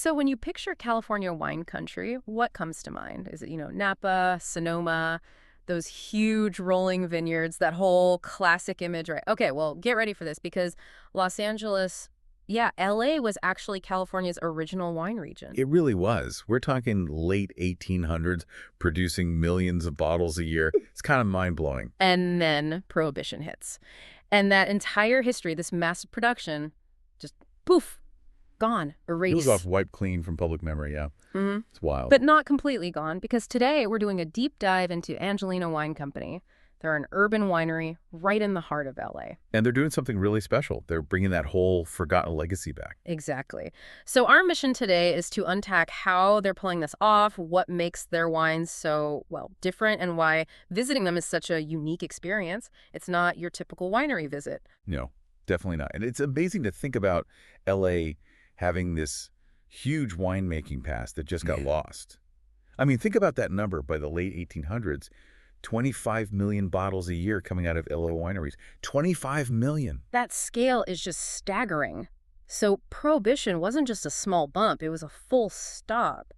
So when you picture California wine country, what comes to mind? Is it, Napa, Sonoma, those huge rolling vineyards, that whole classic image, right? Okay, well, get ready for this because Los Angeles, yeah, LA was actually California's original wine region. It really was. We're talking late 1800s, producing millions of bottles a year. It's kind of mind-blowing. And then Prohibition hits. And that entire history, this massive production, just poof, gone, It was off erased. wiped clean from public memory, yeah. It's wild. But not completely gone, because today we're doing a deep dive into Angeleno Wine Company. They're an urban winery right in the heart of LA. And they're doing something really special. They're bringing that whole forgotten legacy back. Exactly. So our mission today is to unpack how they're pulling this off, what makes their wines so, well, different, and why visiting them is such a unique experience. It's not your typical winery visit. No, definitely not. And it's amazing to think about LA having this huge winemaking past that just got lost. I mean, think about that number by the late 1800s. 25 million bottles a year coming out of LA wineries. 25 million. That scale is just staggering. So Prohibition wasn't just a small bump, it was a full stop.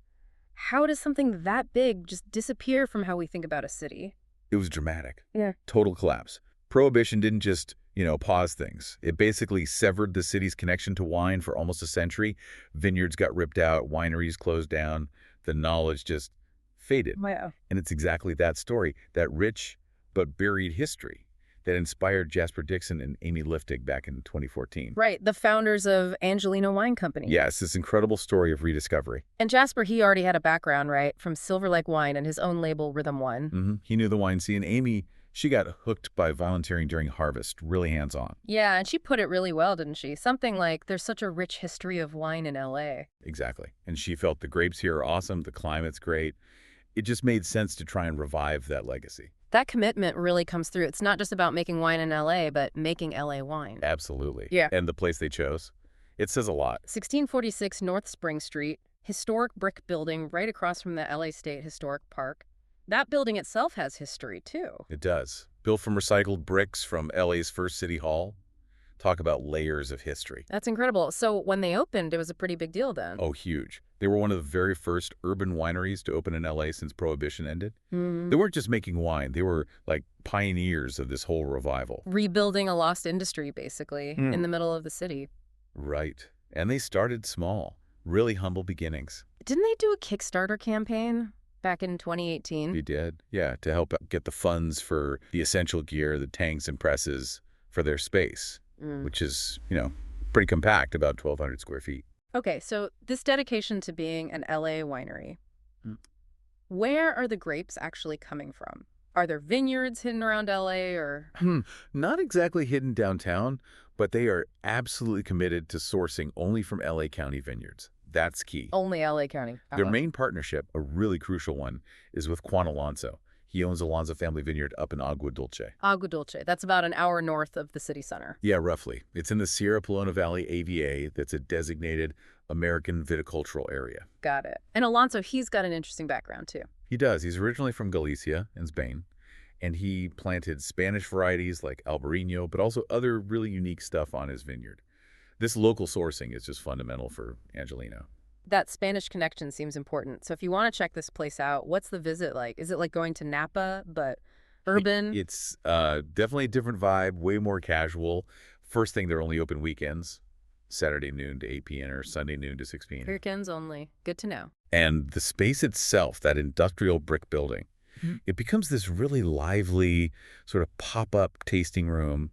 How does something that big just disappear from how we think about a city? It was dramatic. Yeah. Total collapse. Prohibition didn't just, pause things. It basically severed the city's connection to wine for almost a century. Vineyards got ripped out, wineries closed down, the knowledge just faded. Wow. And it's exactly that story, that rich but buried history that inspired Jasper Dixon and Amy Liftig back in 2014. Right, the founders of Angeleno Wine Company. Yes, this incredible story of rediscovery. And Jasper, he already had a background, right, from Silver Lake Wine and his own label, Rhythm One. He knew the wine scene. Amy, she got hooked by volunteering during harvest, really hands-on. Yeah, and she put it really well, didn't she? Something like, there's such a rich history of wine in L.A. Exactly. And she felt the grapes here are awesome, the climate's great. It just made sense to try and revive that legacy. That commitment really comes through. It's not just about making wine in L.A., but making L.A. wine. Absolutely. Yeah. And the place they chose, it says a lot. 1646 North Spring Street, historic brick building right across from the L.A. State Historic Park. That building itself has history, too. It does. Built from recycled bricks from LA's first city hall. Talk about layers of history. That's incredible. So when they opened, it was a pretty big deal then. Oh, huge. They were one of the very first urban wineries to open in LA since Prohibition ended. They weren't just making wine. They were like pioneers of this whole revival. Rebuilding a lost industry, basically, in the middle of the city. Right. And they started small. Really humble beginnings. Didn't they do a Kickstarter campaign back in 2018? They did. Yeah, to help get the funds for the essential gear, the tanks and presses for their space, which is, pretty compact, about 1,200 square feet. Okay, so this dedication to being an LA winery, where are the grapes actually coming from? Are there vineyards hidden around LA or? Not exactly hidden downtown, but they are absolutely committed to sourcing only from LA County vineyards. That's key. Only LA County. Their main partnership, a really crucial one, is with Juan Alonso. He owns Alonso Family Vineyard up in Agua Dulce. Agua Dulce. That's about an hour north of the city center. Yeah, roughly. It's in the Sierra Pelona Valley AVA that's a designated American viticultural area. Got it. And Alonso, he's got an interesting background, too. He does. He's originally from Galicia in Spain, and he planted Spanish varieties like Albarino, but also other really unique stuff on his vineyard. This local sourcing is just fundamental for Angeleno. That Spanish connection seems important. So if you want to check this place out, what's the visit like? Is it like going to Napa, but urban? It's definitely a different vibe, way more casual. First thing, they're only open weekends, Saturday noon to 8 p.m. or Sunday noon to 6 p.m. Weekends only. Good to know. And the space itself, that industrial brick building, it becomes this really lively sort of pop-up tasting room.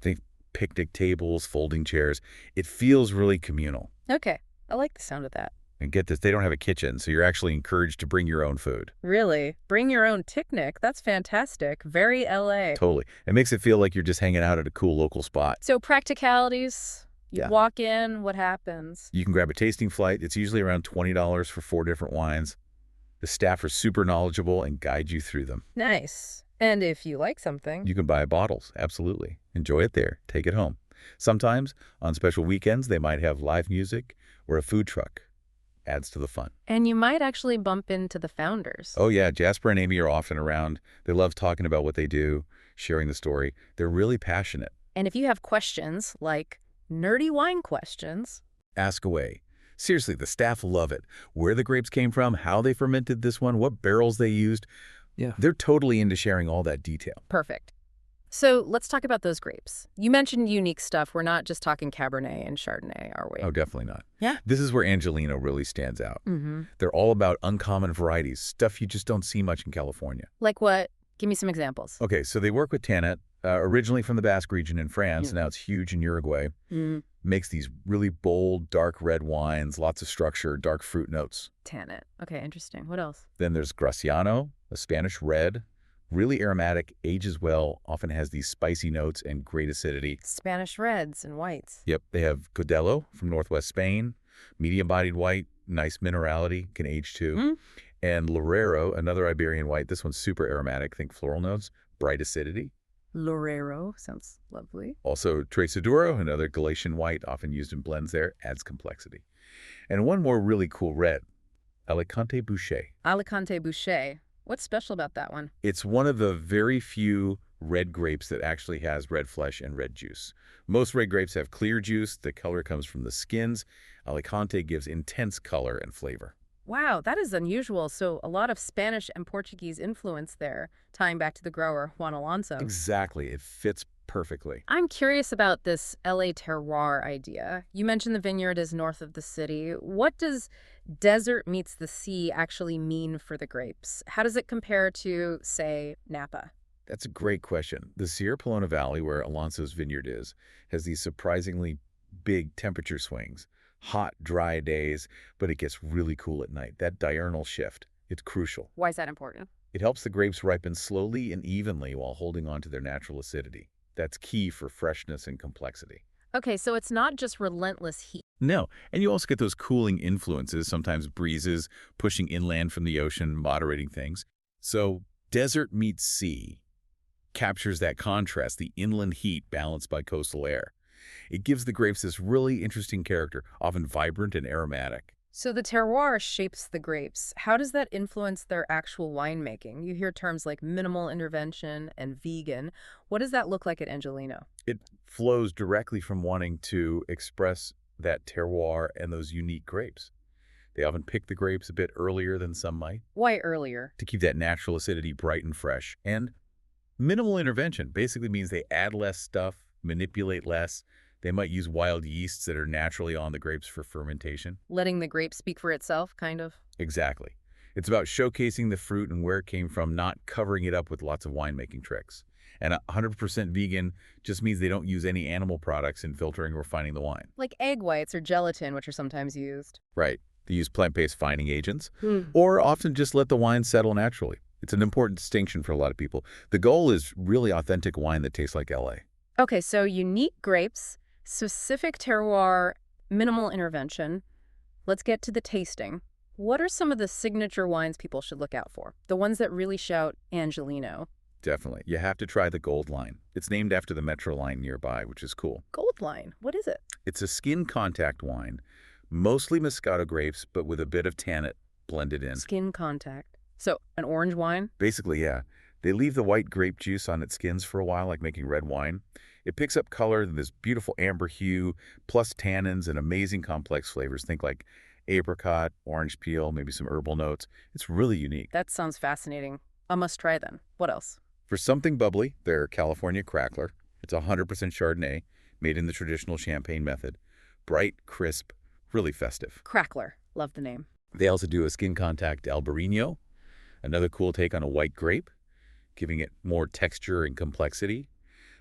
Think picnic tables, folding chairs. It feels really communal. Okay. I like the sound of that. And get this, they don't have a kitchen, so you're actually encouraged to bring your own food. Really? Bring your own picnic? That's fantastic. Very LA. Totally. It makes it feel like you're just hanging out at a cool local spot. So practicalities, you Yeah. walk in, what happens? You can grab a tasting flight. It's usually around $20 for 4 different wines. The staff are super knowledgeable and guide you through them. Nice. And if you like something, You can buy bottles, absolutely. Enjoy it there. Take it home. Sometimes, on special weekends, they might have live music or a food truck. Adds to the fun. and you might actually bump into the founders. Oh, yeah. Jasper and Amy are often around. They love talking about what they do, sharing the story. They're really passionate. And if you have questions, like nerdy wine questions, Ask away. Seriously, the staff love it. Where the grapes came from, how they fermented this one, what barrels they used. Yeah. They're totally into sharing all that detail. Perfect. So let's talk about those grapes. You mentioned unique stuff. We're not just talking Cabernet and Chardonnay, are we? Oh, definitely not. Yeah. This is where Angeleno really stands out. Mm-hmm. They're all about uncommon varieties, stuff you just don't see much in California. Like what? Give me some examples. Okay, so they work with Tannet, originally from the Basque region in France, Yeah. and now it's huge in Uruguay. Mm, Makes these really bold, dark red wines, lots of structure, dark fruit notes. Tannet. Okay, interesting. What else? Then there's Graciano, a Spanish red, really aromatic, ages well, often has these spicy notes and great acidity. Spanish reds and whites. Yep, they have Codelo from northwest Spain, medium-bodied white, nice minerality, can age too. Mm. And Lorero, another Iberian white. This one's super aromatic, think floral notes, bright acidity. Lorero. Sounds lovely. Also, Tresaduro, another Galician white, often used in blends there, adds complexity. And one more really cool red, Alicante Boucher. Alicante Boucher. What's special about that one? It's one of the very few red grapes that actually has red flesh and red juice. Most red grapes have clear juice. The color comes from the skins. Alicante gives intense color and flavor. Wow, that is unusual. So a lot of Spanish and Portuguese influence there, tying back to the grower, Juan Alonso. Exactly. It fits perfectly. I'm curious about this LA terroir idea. You mentioned the vineyard is north of the city. What does desert meets the sea actually mean for the grapes? How does it compare to, say, Napa? That's a great question. The Sierra Pelona Valley, where Alonso's vineyard is, has these surprisingly big temperature swings. Hot, dry days, but it gets really cool at night. That diurnal shift, it's crucial. Why is that important? It helps the grapes ripen slowly and evenly while holding on to their natural acidity. That's key for freshness and complexity. Okay, so it's not just relentless heat. No, and you also get those cooling influences, sometimes breezes pushing inland from the ocean, moderating things. So desert meets sea captures that contrast, the inland heat balanced by coastal air. It gives the grapes this really interesting character, often vibrant and aromatic. So the terroir shapes the grapes. How does that influence their actual winemaking? You hear terms like minimal intervention and vegan. What does that look like at Angeleno? It flows directly from wanting to express that terroir and those unique grapes. They often pick the grapes a bit earlier than some might Why earlier? to keep that natural acidity bright and fresh. And minimal intervention basically means they add less stuff, manipulate less. They might use wild yeasts that are naturally on the grapes for fermentation. Letting the grape speak for itself, kind of? Exactly. It's about showcasing the fruit and where it came from, not covering it up with lots of winemaking tricks. And 100% vegan just means they don't use any animal products in filtering or refining the wine. Like egg whites or gelatin, which are sometimes used. Right. They use plant-based fining agents, Hmm. or often just let the wine settle naturally. It's an important distinction for a lot of people. The goal is really authentic wine that tastes like LA. Okay, so unique grapes, specific terroir, minimal intervention. Let's get to the tasting. What are some of the signature wines people should look out for? The ones that really shout Angeleno. Definitely. You have to try the Gold Line. It's named after the Metro line nearby, which is cool. Gold Line, what is it? It's a skin contact wine, mostly Moscato grapes, but with a bit of tannin blended in. Skin contact. So an orange wine? Basically, yeah. They leave the white grape juice on its skins for a while, like making red wine. It picks up color in this beautiful amber hue, plus tannins and amazing complex flavors. Think like apricot, orange peel, maybe some herbal notes. It's really unique. That sounds fascinating. A must try then. What else? For something bubbly, their California Crackler. It's 100% Chardonnay, made in the traditional champagne method. Bright, crisp, really festive. Crackler. Love the name. They also do a skin contact Albarino, another cool take on a white grape, giving it more texture and complexity.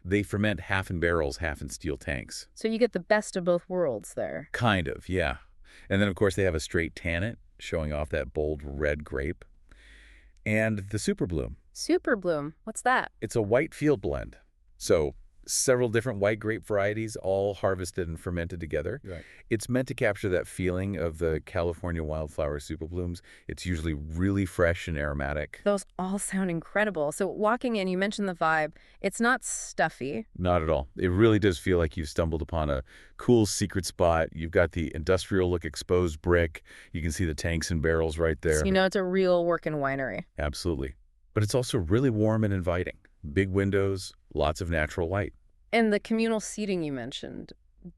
They ferment half in barrels, half in steel tanks. So you get the best of both worlds there. Kind of, yeah. And then, of course, they have a straight tannin, showing off that bold red grape. And the Super Bloom. Super Bloom. What's that? It's a white field blend. So several different white grape varieties, all harvested and fermented together. Right. It's meant to capture that feeling of the California wildflower super blooms. It's usually really fresh and aromatic. Those all sound incredible. So walking in, you mentioned the vibe. It's not stuffy. Not at all. It really does feel like you've stumbled upon a cool secret spot. You've got the industrial look exposed brick. You can see the tanks and barrels right there. So you know it's a real working winery. Absolutely. But it's also really warm and inviting. Big windows, lots of natural light. And the communal seating you mentioned,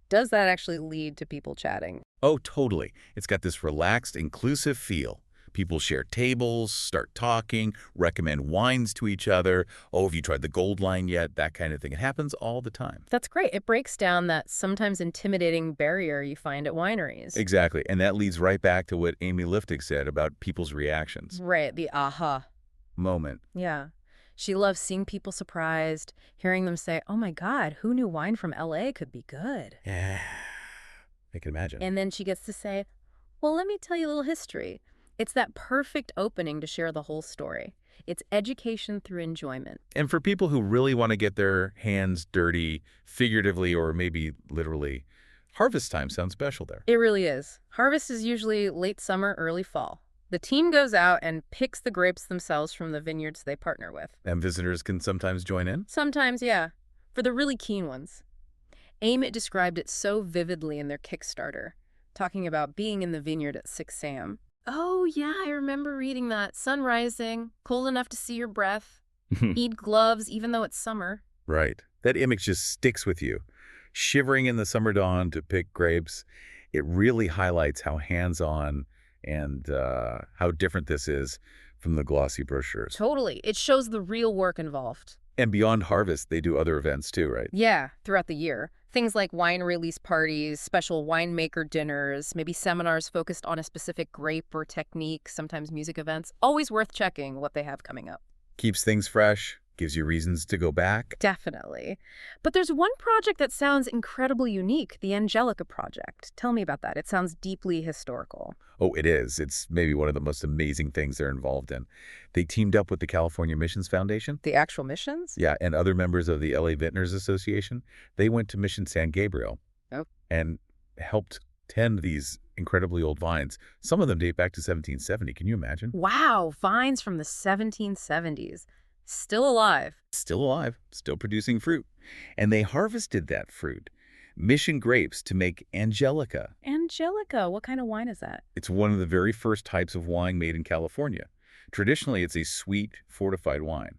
does that actually lead to people chatting? Oh, totally. It's got this relaxed, inclusive feel. People share tables, start talking, recommend wines to each other. Oh, have you tried the gold line yet? That kind of thing. It happens all the time. That's great. It breaks down that sometimes intimidating barrier you find at wineries. Exactly. And that leads right back to what Amy Liftig said about people's reactions. Right, the aha. Moment. Yeah. She loves seeing people surprised, hearing them say, oh my God, who knew wine from LA could be good? Yeah, I can imagine. And then she gets to say, well, let me tell you a little history. It's that perfect opening to share the whole story. It's education through enjoyment. And for people who really want to get their hands dirty, figuratively or maybe literally, harvest time sounds special there. It really is. Harvest is usually late summer, early fall. The team goes out and picks the grapes themselves from the vineyards they partner with. And visitors can sometimes join in? Sometimes, yeah, for the really keen ones. Amit described it so vividly in their Kickstarter, talking about being in the vineyard at 6 a.m. Oh, yeah, I remember reading that. Sun rising, cold enough to see your breath. Need gloves, even though it's summer. Right. That image just sticks with you. Shivering in the summer dawn to pick grapes, it really highlights how hands-on and how different this is from the glossy brochures. Totally. It shows the real work involved. And beyond harvest, they do other events too, right? Yeah, throughout the year. Things like wine release parties, special winemaker dinners, maybe seminars focused on a specific grape or technique, sometimes music events. Always worth checking what they have coming up. Keeps things fresh, gives you reasons to go back. Definitely. But there's one project that sounds incredibly unique, the Angelica project. Tell me about that. It sounds deeply historical. Oh, it is. It's maybe one of the most amazing things they're involved in. They teamed up with the California Missions Foundation. The actual missions? Yeah, and other members of the LA Vintners Association. They went to Mission San Gabriel Oh. and helped tend these incredibly old vines. Some of them date back to 1770. Can you imagine? Wow, vines from the 1770s. Still alive. Still alive, still producing fruit. And they harvested that fruit, mission grapes, to make Angelica. Angelica, what kind of wine is that? It's one of the very first types of wine made in California. Traditionally, it's a sweet, fortified wine.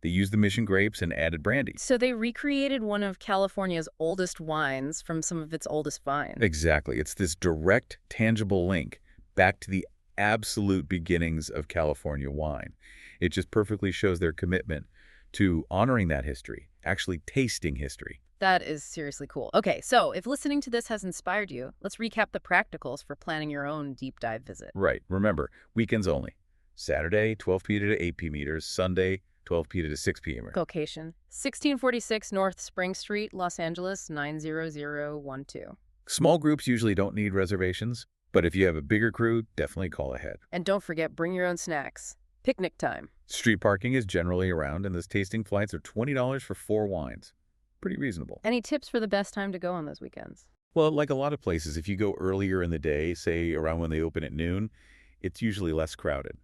They used the mission grapes and added brandy. So they recreated one of California's oldest wines from some of its oldest vines. Exactly. It's this direct, tangible link back to the absolute beginnings of California wine. It just perfectly shows their commitment to honoring that history, actually tasting history. That is seriously cool. Okay, so if listening to this has inspired you, let's recap the practicals for planning your own deep dive visit. Right. Remember, weekends only. Saturday, 12 p.m. to 8 p.m. meters. Sunday, 12 p.m. to 6 p.m. Location, 1646 North Spring Street, Los Angeles, 90012. Small groups usually don't need reservations, but if you have a bigger crew, definitely call ahead. And don't forget, bring your own snacks. Picnic time. Street parking is generally around, and those tasting flights are $20 for 4 wines. Pretty reasonable. Any tips for the best time to go on those weekends? Well, like a lot of places, if you go earlier in the day, say around when they open at noon, it's usually less crowded.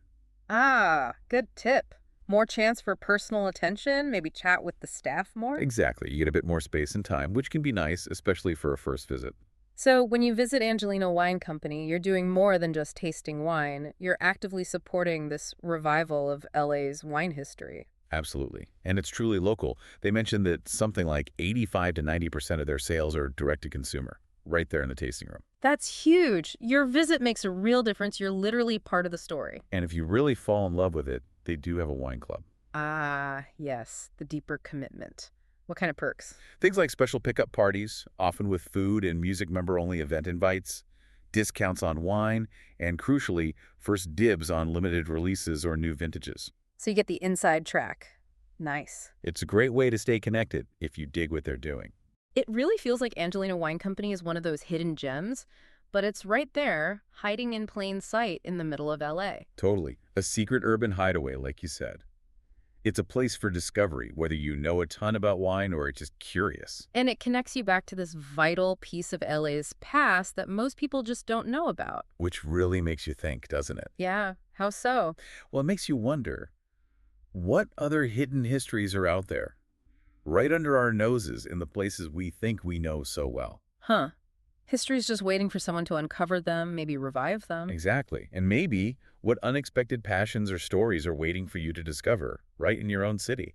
Ah, good tip. More chance for personal attention, maybe chat with the staff more? Exactly. You get a bit more space and time, which can be nice, especially for a first visit. So when you visit Angeleno Wine Company, you're doing more than just tasting wine. You're actively supporting this revival of LA's wine history. Absolutely. And it's truly local. They mentioned that something like 85 to 90% of their sales are direct to consumer, right there in the tasting room. That's huge. Your visit makes a real difference. You're literally part of the story. And if you really fall in love with it, they do have a wine club. Ah, yes, the deeper commitment. What kind of perks? Things like special pickup parties, often with food and music member-only event invites, discounts on wine, and crucially, first dibs on limited releases or new vintages. So you get the inside track. Nice. It's a great way to stay connected if you dig what they're doing. It really feels like Angeleno Wine Company is one of those hidden gems, but it's right there, hiding in plain sight in the middle of LA. Totally. A secret urban hideaway, like you said. It's a place for discovery, whether you know a ton about wine or are just curious. And it connects you back to this vital piece of LA's past that most people just don't know about. Which really makes you think, doesn't it? Yeah, how so? Well, it makes you wonder, what other hidden histories are out there? Right under our noses in the places we think we know so well. Huh. History's just waiting for someone to uncover them, maybe revive them. Exactly. And maybe what unexpected passions or stories are waiting for you to discover right in your own city.